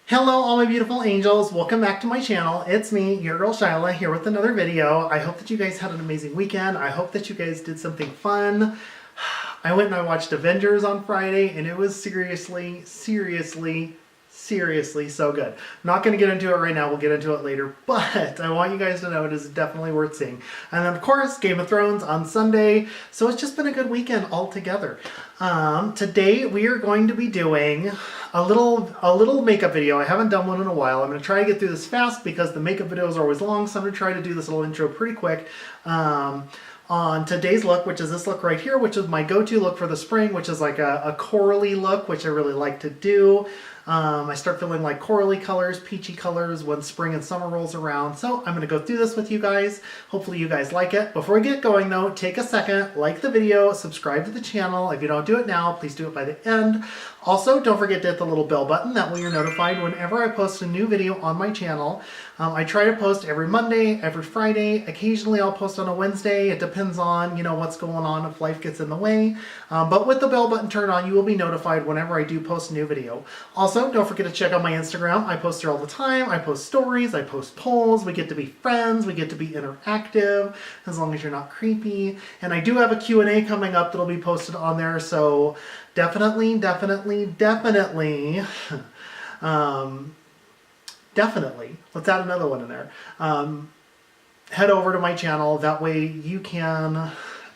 Hello all my beautiful angels, welcome back to my channel. It's me, your girl Shyla, here with another video. I hope that you guys had an amazing weekend. I hope that you guys did something fun. I went and I watched Avengers on Friday and it was seriously so good. Not going to get into it right now, we'll get into it later, but I want you guys to know it is definitely worth seeing. And then of course, Game of Thrones on Sunday, so it's just been a good weekend altogether. Today we are going to be doing a little makeup video. I haven't done one in a while. I'm going to try to get through this fast because the makeup videos are always long, so I'm going to try to do this little intro pretty quick. On today's look, which is this look right here, which is my go-to look for the spring, which is like a corally look, which I really like to do. I start feeling like corally colors, peachy colors when spring and summer rolls around. So I'm going to go through this with you guys. Hopefully you guys like it. Before we get going though, take a second, like the video, subscribe to the channel. If you don't do it now, please do it by the end. Also, don't forget to hit the little bell button. That way you're notified whenever I post a new video on my channel. I try to post every Monday, every Friday. Occasionally I'll post on a Wednesday. It depends on, what's going on if life gets in the way. But with the bell button turned on, you will be notified whenever I do post a new video. Also, don't forget to check out my Instagram. I post there all the time. I post stories, I post polls. We get to be friends. We get to be interactive as long as you're not creepy. And I do have a Q&A coming up that'll be posted on there. So definitely, let's add another one in there. Head over to my channel. That way you can,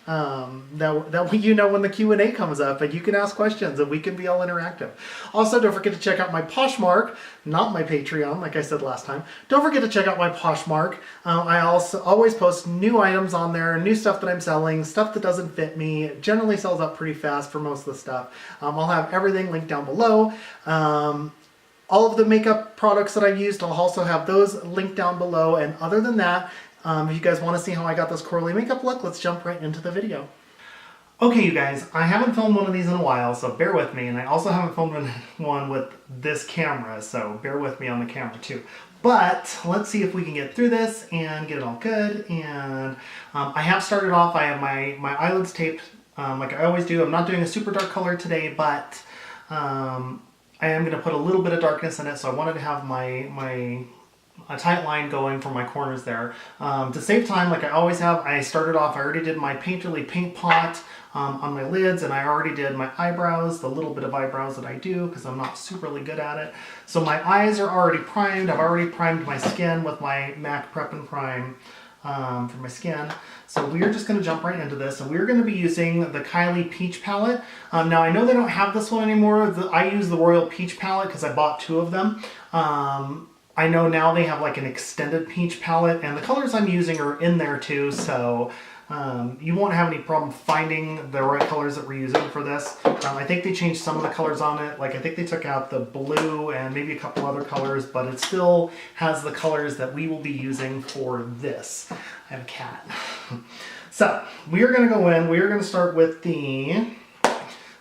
that way you know when the Q&A comes up and you can ask questions and we can be all interactive. Also, don't forget to check out my Poshmark, not my Patreon, like I said last time. Don't forget to check out my Poshmark. I also always post new items on there, new stuff that I'm selling, stuff that doesn't fit me. It generally sells out pretty fast for most of the stuff. I'll have everything linked down below. All of the makeup products that I've used, I'll also have those linked down below. And other than that, if you guys want to see how I got this corally makeup look, let's jump right into the video. Okay, you guys, I haven't filmed one of these in a while, so bear with me. And I also haven't filmed one with this camera, so bear with me on the camera too. But let's see if we can get through this and get it all good. And I have started off, I have my eyelids taped like I always do. I'm not doing a super dark color today, but I am going to put a little bit of darkness in it, so I wanted to have a tight line going for my corners there. To save time, like I always have, I started off, I already did my Painterly paint pot on my lids, and I already did my eyebrows, the little bit of eyebrows that I do, because I'm not superly good at it. So my eyes are already primed. I've already primed my skin with my MAC Prep and Prime for my skin. So we're just going to jump right into this, and we're going to be using the Kylie Peach palette. Now I know they don't have this one anymore. I use the Royal Peach palette because I bought two of them. I know now they have like an extended peach palette, and the colors I'm using are in there too, so you won't have any problem finding the right colors that we're using for this. I think they changed some of the colors on it. Like I think they took out the blue and maybe a couple other colors, but it still has the colors that we will be using for this. I have a cat. So we are going to go in. We are going to start with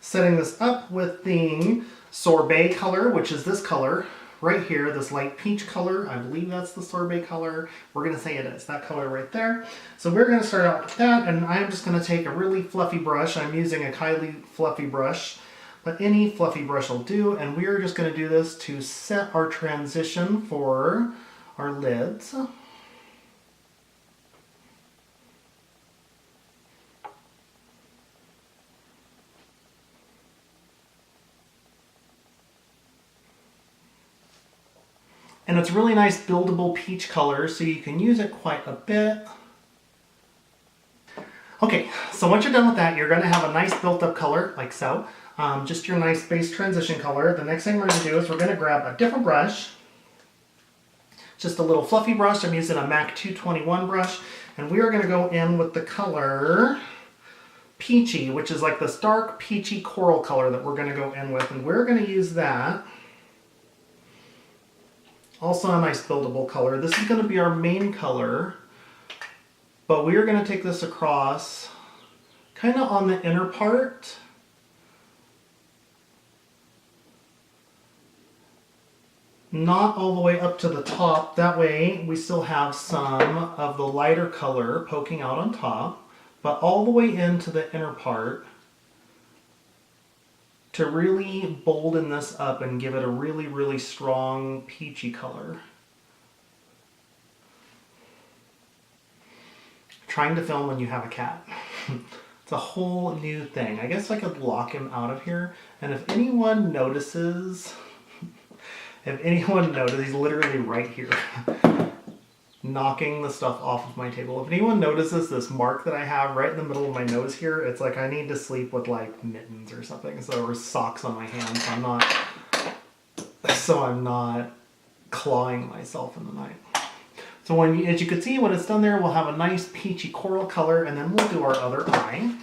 setting this up with the Sorbet color, which is this color right here, this light peach color. I believe that's the Sorbet color. We're going to say it is that color right there. So we're going to start out with that, and I'm just going to take a really fluffy brush. I'm using a Kylie fluffy brush, but any fluffy brush will do, and we are just going to do this to set our transition for our lids. And it's a really nice buildable peach color, so you can use it quite a bit. Okay, so once you're done with that, you're going to have a nice built up color, like so. Just your nice base transition color. The next thing we're going to do is we're going to grab a different brush. Just a little fluffy brush. I'm using a MAC 221 brush. And we are going to go in with the color Peachy, which is like this dark peachy coral color that we're going to go in with. And we're going to use that. Also a nice buildable color. This is going to be our main color, but we are going to take this across kind of on the inner part. Not all the way up to the top. That way we still have some of the lighter color poking out on top, but all the way into the inner part to really bolden this up and give it a really, really strong peachy color. Trying to film when you have a cat. It's a whole new thing. I guess I could lock him out of here, and if anyone notices, he's literally right here, knocking the stuff off of my table. If anyone notices this mark that I have right in the middle of my nose here, it's like I need to sleep with like mittens or something, or socks on my hands, so I'm not clawing myself in the night. So when, as you can see, when it's done there, we'll have a nice peachy coral color, and then we'll do our other eye.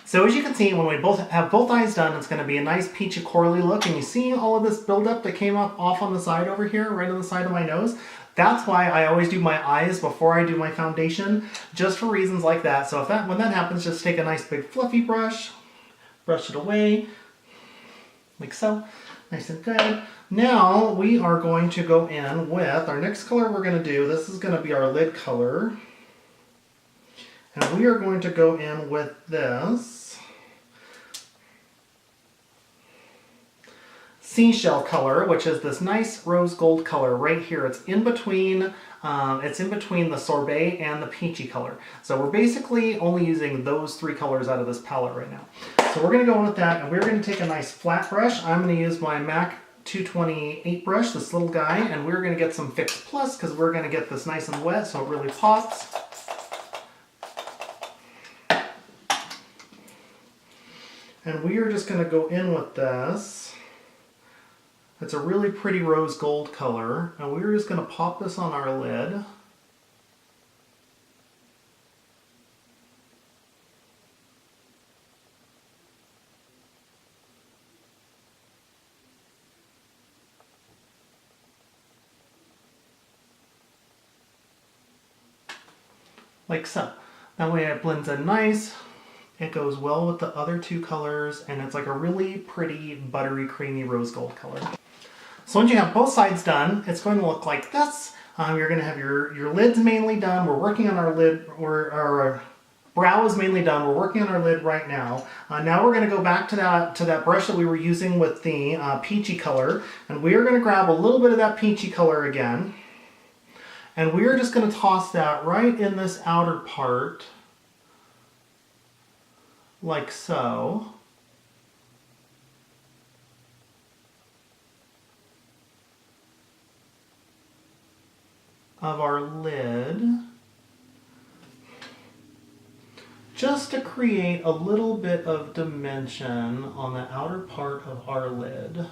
So as you can see, when we have both eyes done, it's going to be a nice peachy corally look, and you see all of this buildup that came up off on the side over here, right on the side of my nose. That's why I always do my eyes before I do my foundation, just for reasons like that. So when that happens, just take a nice big fluffy brush, brush it away, like so, nice and good. Now we are going to go in with our next color we're going to do. This is going to be our lid color. And we are going to go in with this seashell color, which is this nice rose gold color right here. It's in between the sorbet and the peachy color. So we're basically only using those three colors out of this palette right now. So we're going to go in with that, and we're going to take a nice flat brush. I'm going to use my MAC 228 brush, this little guy, and we're going to get some Fix Plus because we're going to get this nice and wet so it really pops. And we are just going to go in with this. It's a really pretty rose gold color, and we're just going to pop this on our lid. Like so. That way it blends in nice. It goes well with the other two colors, and it's like a really pretty buttery creamy rose gold color. So once you have both sides done, it's going to look like this. You're going to have your lids mainly done. We're working on our lid, our brow is mainly done. We're working on our lid right now. Now we're going to go back to that brush that we were using with the peachy color, and we are going to grab a little bit of that peachy color again. And we're just going to toss that right in this outer part, like so. Of our lid, just to create a little bit of dimension on the outer part of our lid.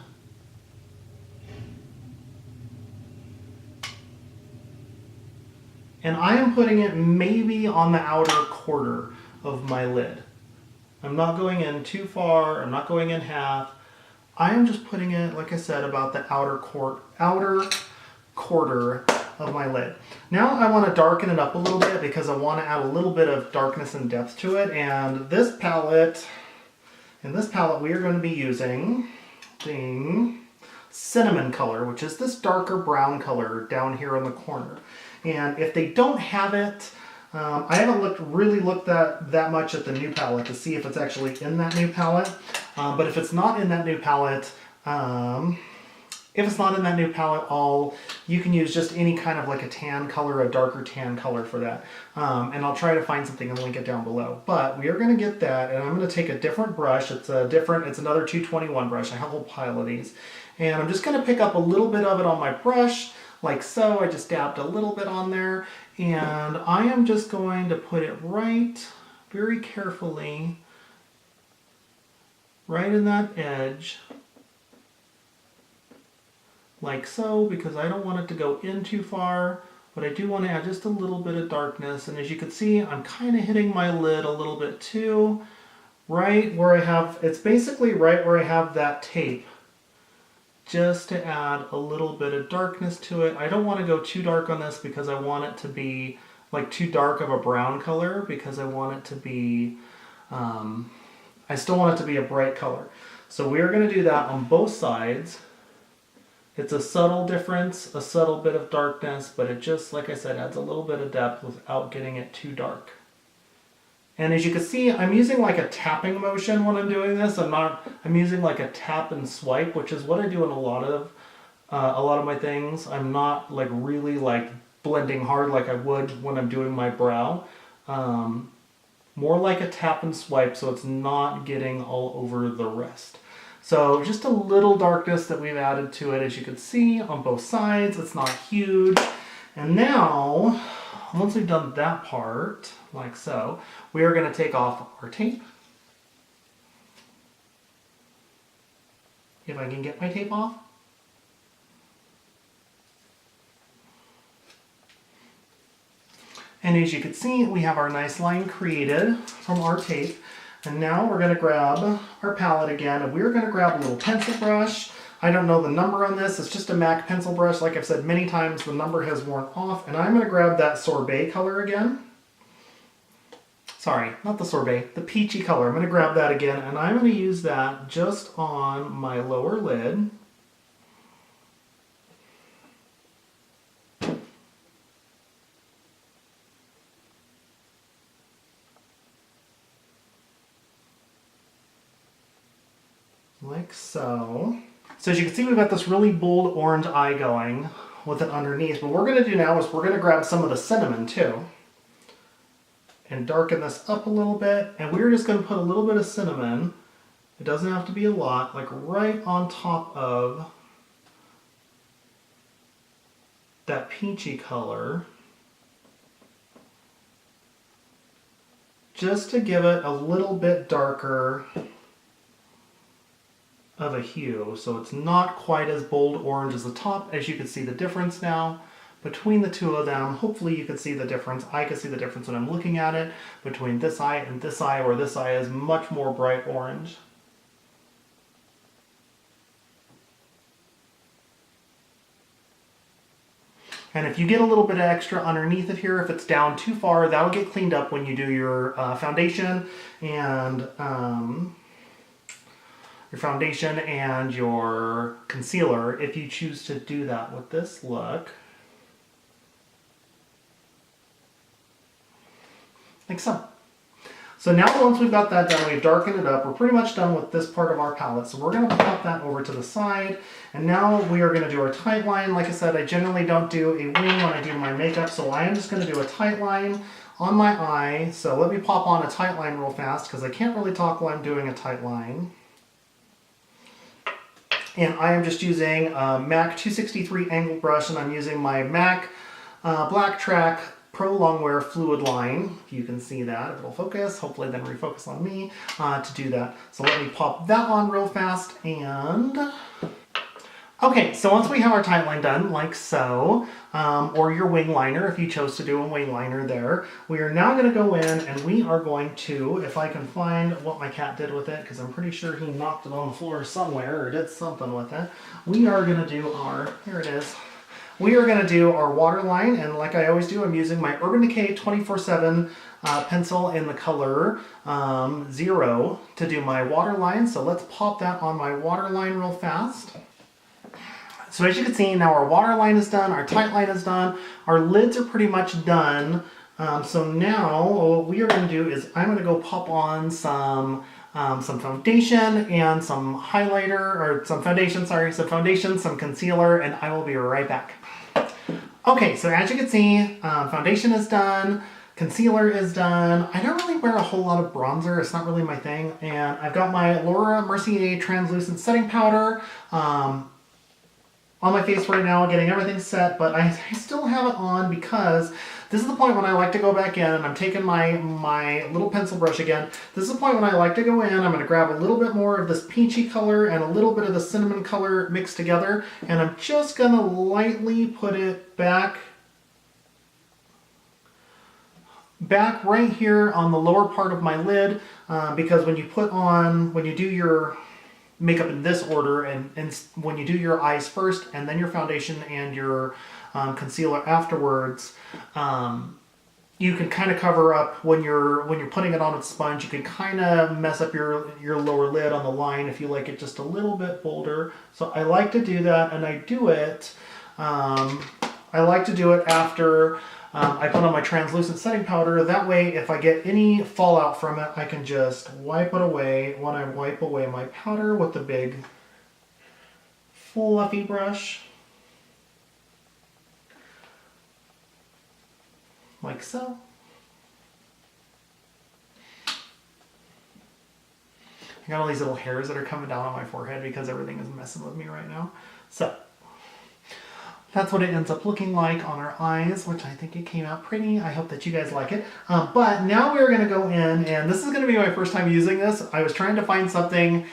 And I am putting it maybe on the outer quarter of my lid. I'm not going in too far, I'm not going in half. I am just putting it, like I said, about the outer quarter of my lid. Now I want to darken it up a little bit because I want to add a little bit of darkness and depth to it. And in this palette we are going to be using the cinnamon color, which is this darker brown color down here in the corner. And if they don't have it, I haven't really looked that much at the new palette to see if it's actually in that new palette. But if it's not in that new palette, you can use just any kind of like a tan color, a darker tan color for that. And I'll try to find something and link it down below. But we are going to get that, and I'm going to take a different brush. It's another 221 brush. I have a whole pile of these. And I'm just going to pick up a little bit of it on my brush, like so. I just dabbed a little bit on there, and I am just going to put it right, very carefully, right in that edge, like so, because I don't want it to go in too far, but I do want to add just a little bit of darkness. And as you can see, I'm kind of hitting my lid a little bit too, right where I have, it's basically right where I have that tape, just to add a little bit of darkness to it. I don't want to go too dark on this because I want it to be like too dark of a brown color, because I want it to be, I still want it to be a bright color. So we are going to do that on both sides. It's a subtle difference, a subtle bit of darkness, but it just, like I said, adds a little bit of depth without getting it too dark. And as you can see, I'm using like a tapping motion when I'm doing this. I'm using like a tap and swipe, which is what I do in a lot of my things. I'm not like really like blending hard like I would when I'm doing my brow. More like a tap and swipe, so it's not getting all over the rest. So just a little darkness that we've added to it, as you can see on both sides. It's not huge. And now, once we've done that part, like so, we are going to take off our tape. If I can get my tape off. And as you can see, we have our nice line created from our tape. And now we're going to grab our palette again, and we're going to grab a little pencil brush. I don't know the number on this. It's just a MAC pencil brush. Like I've said many times, the number has worn off. And I'm going to grab that sorbet color again. Sorry, not the sorbet, the peachy color. I'm going to grab that again, and I'm going to use that just on my lower lid. Like so. So as you can see, we've got this really bold orange eye going with it underneath. But what we're going to do now is we're going to grab some of the cinnamon too and darken this up a little bit. And we're just going to put a little bit of cinnamon. It doesn't have to be a lot, like right on top of that peachy color, just to give it a little bit darker of a hue, so it's not quite as bold orange as the top. As you can see the difference now between the two of them. Hopefully you can see the difference. I can see the difference when I'm looking at it between this eye and this eye, where this eye is much more bright orange. And if you get a little bit of extra underneath it here, if it's down too far, that'll get cleaned up when you do your foundation and your concealer, if you choose to do that with this look. Like so. So now once we've got that done, we've darkened it up, we're pretty much done with this part of our palette. So we're going to pop that over to the side. And now we are going to do our tight line. Like I said, I generally don't do a wing when I do my makeup, so I am just going to do a tight line on my eye. So let me pop on a tight line real fast, because I can't really talk while I'm doing a tight line. And I am just using a MAC 263 angle brush, and I'm using my MAC Black Track Pro Longwear Fluid Line. If you can see that, if it'll focus, hopefully then refocus on me to do that. So let me pop that on real fast. And okay, so once we have our tight line done, like so, or your wing liner, if you chose to do a wing liner there, we are now going to go in and we are going to, if I can find what my cat did with it, because I'm pretty sure he knocked it on the floor somewhere or did something with it, we are going to do our, here it is, we are going to do our waterline. And like I always do, I'm using my Urban Decay 24/7 pencil in the color 0 to do my waterline. So let's pop that on my waterline real fast. So as you can see, now our waterline is done, our tight line is done, our lids are pretty much done. So now what we are going to do is I'm going to go pop on some foundation and some highlighter, or some foundation, some concealer, and I will be right back. Okay, so as you can see, foundation is done, concealer is done. I don't really wear a whole lot of bronzer, it's not really my thing. And I've got my Laura Mercier translucent setting powder on my face right now, getting everything set, but I still have it on because this is the point when I like to go back in, and I'm taking my little pencil brush again. This is the point when I like to go in. I'm going to grab a little bit more of this peachy color and a little bit of the cinnamon color mixed together, and I'm just going to lightly put it back right here on the lower part of my lid, because when you do your makeup in this order, and when you do your eyes first and then your foundation and your concealer afterwards, you can kind of cover up when you're putting it on a sponge. You can kind of mess up your lower lid on the line if you like it just a little bit bolder. So I like to do that, and I like to do it after I put on my translucent setting powder. That way, if I get any fallout from it, I can just wipe it away when I wipe away my powder with the big fluffy brush. Like so. I got all these little hairs that are coming down on my forehead because everything is messing with me right now. So that's what it ends up looking like on our eyes, which I think it came out pretty. I hope that you guys like it. But now we're going to go in, and this is going to be my first time using this. I was trying to find something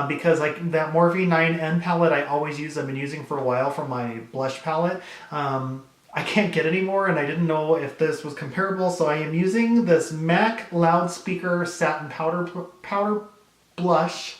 because like that Morphe 9N palette I always use, I've been using for a while for my blush palette. I can't get any more, and I didn't know if this was comparable, so I am using this MAC Loudspeaker Satin Powder Blush.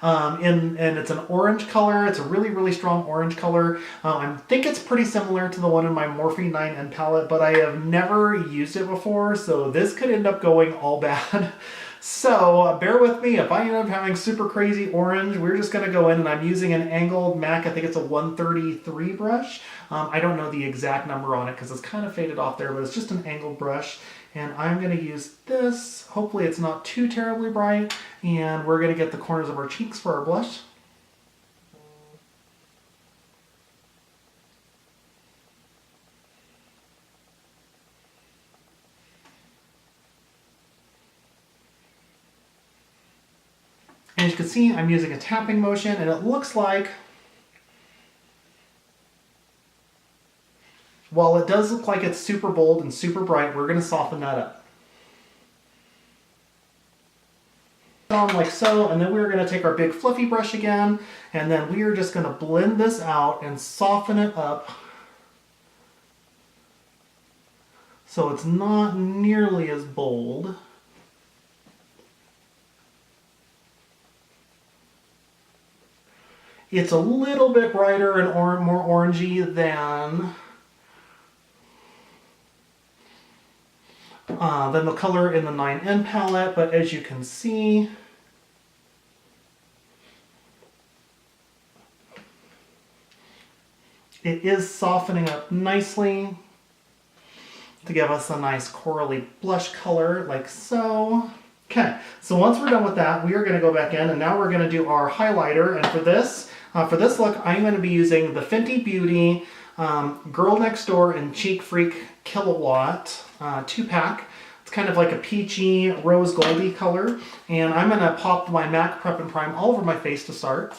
And it's an orange color. It's a really, really strong orange color. I think it's pretty similar to the one in my Morphe 9N palette, but I have never used it before, so this could end up going all bad. So bear with me. If I end up having super crazy orange, we're just going to go in, and I'm using an angled MAC. I think it's a 133 brush. I don't know the exact number on it because it's kind of faded off there, but it's just an angled brush. And I'm going to use this. Hopefully it's not too terribly bright. And we're going to get the corners of our cheeks for our blush. And as you can see, I'm using a tapping motion, and it looks like, while it does look like it's super bold and super bright, we're going to soften that up. On like so, and then we're going to take our big fluffy brush again, and then we are just going to blend this out and soften it up so it's not nearly as bold. It's a little bit brighter and more orangey than the color in the 9N palette, but as you can see, it is softening up nicely to give us a nice corally blush color, like so. Okay, so once we're done with that, we are going to go back in, and now we're going to do our highlighter. And for this look, I'm going to be using the Fenty Beauty Girl Next Door and Cheek Freak Kilowatt 2-pack. It's kind of like a peachy, rose goldy color. And I'm going to pop my MAC Prep and Prime all over my face to start.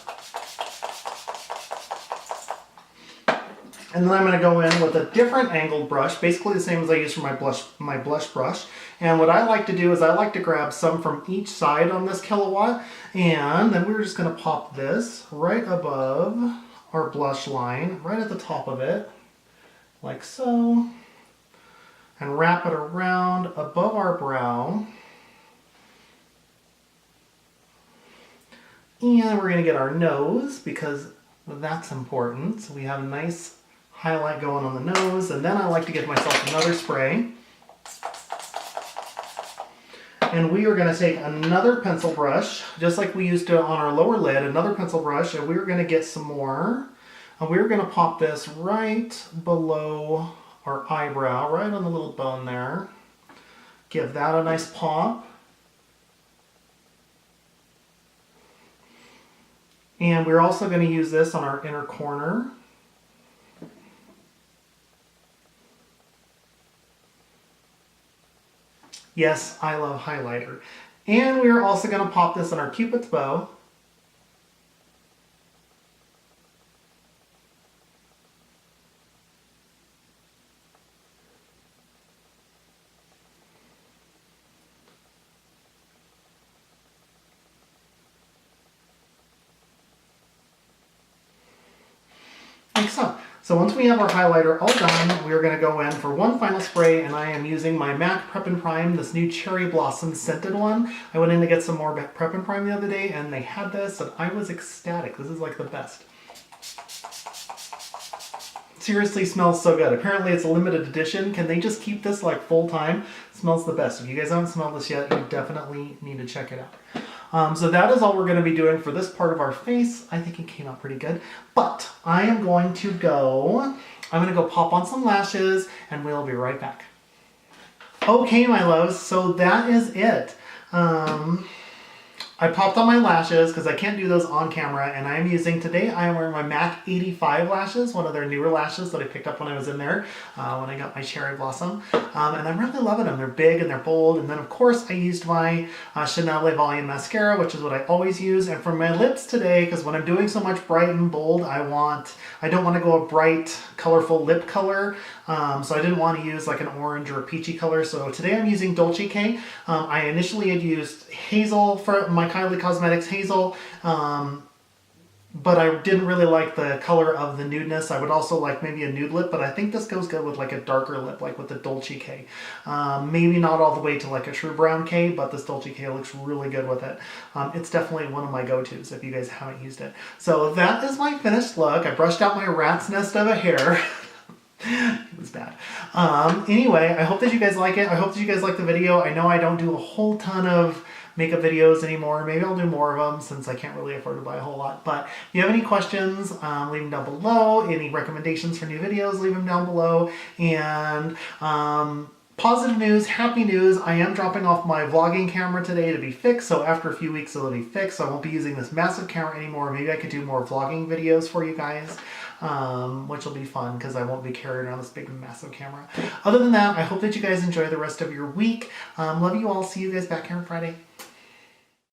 And then I'm going to go in with a different angled brush, basically the same as I use for my blush brush. And what I like to do is I like to grab some from each side on this Kilowatt, and then we're just going to pop this right above our blush line, right at the top of it, like so, and wrap it around above our brow. And we're going to get our nose, because that's important. So we have a nice highlight going on the nose, and then I like to give myself another spray. And we are going to take another pencil brush, just like we used to on our lower lid, another pencil brush, and we're going to get some more. And we're going to pop this right below our eyebrow, right on the little bone there. Give that a nice pop. And we're also going to use this on our inner corner. Yes, I love highlighter. And we're also going to pop this on our Cupid's bow. Like so. So once we have our highlighter all done, we're going to go in for one final spray, and I am using my MAC Prep and Prime, this new Cherry Blossom scented one. I went in to get some more Prep and Prime the other day, and they had this, and I was ecstatic. This is like the best. Seriously, smells so good. Apparently it's a limited edition. Can they just keep this like full time? It smells the best. If you guys haven't smelled this yet, you definitely need to check it out. So that is all we're going to be doing for this part of our face. I think it came out pretty good. But I am going to go I'm gonna go pop on some lashes and we'll be right back. Okay, my loves, so that is it. I popped on my lashes because I can't do those on camera, and I am using, today I am wearing my MAC 85 lashes, one of their newer lashes that I picked up when I was in there, when I got my cherry blossom, and I'm really loving them. They're big and they're bold, and then of course I used my Chanel Volume Mascara, which is what I always use, and for my lips today, because when I'm doing so much bright and bold, I don't want to go a bright, colorful lip color, so I didn't want to use like an orange or a peachy color, so today I'm using Dolce K. I initially had used Hazel for my Kylie Cosmetics Hazel, but I didn't really like the color of the nudeness. I would also like maybe a nude lip, but I think this goes good with like a darker lip, like with the Dolce K. Maybe not all the way to like a true brown K, but this Dolce K looks really good with it. It's definitely one of my go-tos if you guys haven't used it. So that is my finished look. I brushed out my rat's nest of a hair. It was bad. Anyway, I hope that you guys like it. I hope that you guys like the video. I know I don't do a whole ton of makeup videos anymore. Maybe I'll do more of them since I can't really afford to buy a whole lot. But if you have any questions, leave them down below. Any recommendations for new videos, leave them down below. And positive news, happy news, I am dropping off my vlogging camera today to be fixed. So after a few weeks it'll be fixed. So I won't be using this massive camera anymore. Maybe I could do more vlogging videos for you guys. Which will be fun because I won't be carrying around this big massive camera. Other than that, I hope that you guys enjoy the rest of your week. Love you all. See you guys back here on Friday.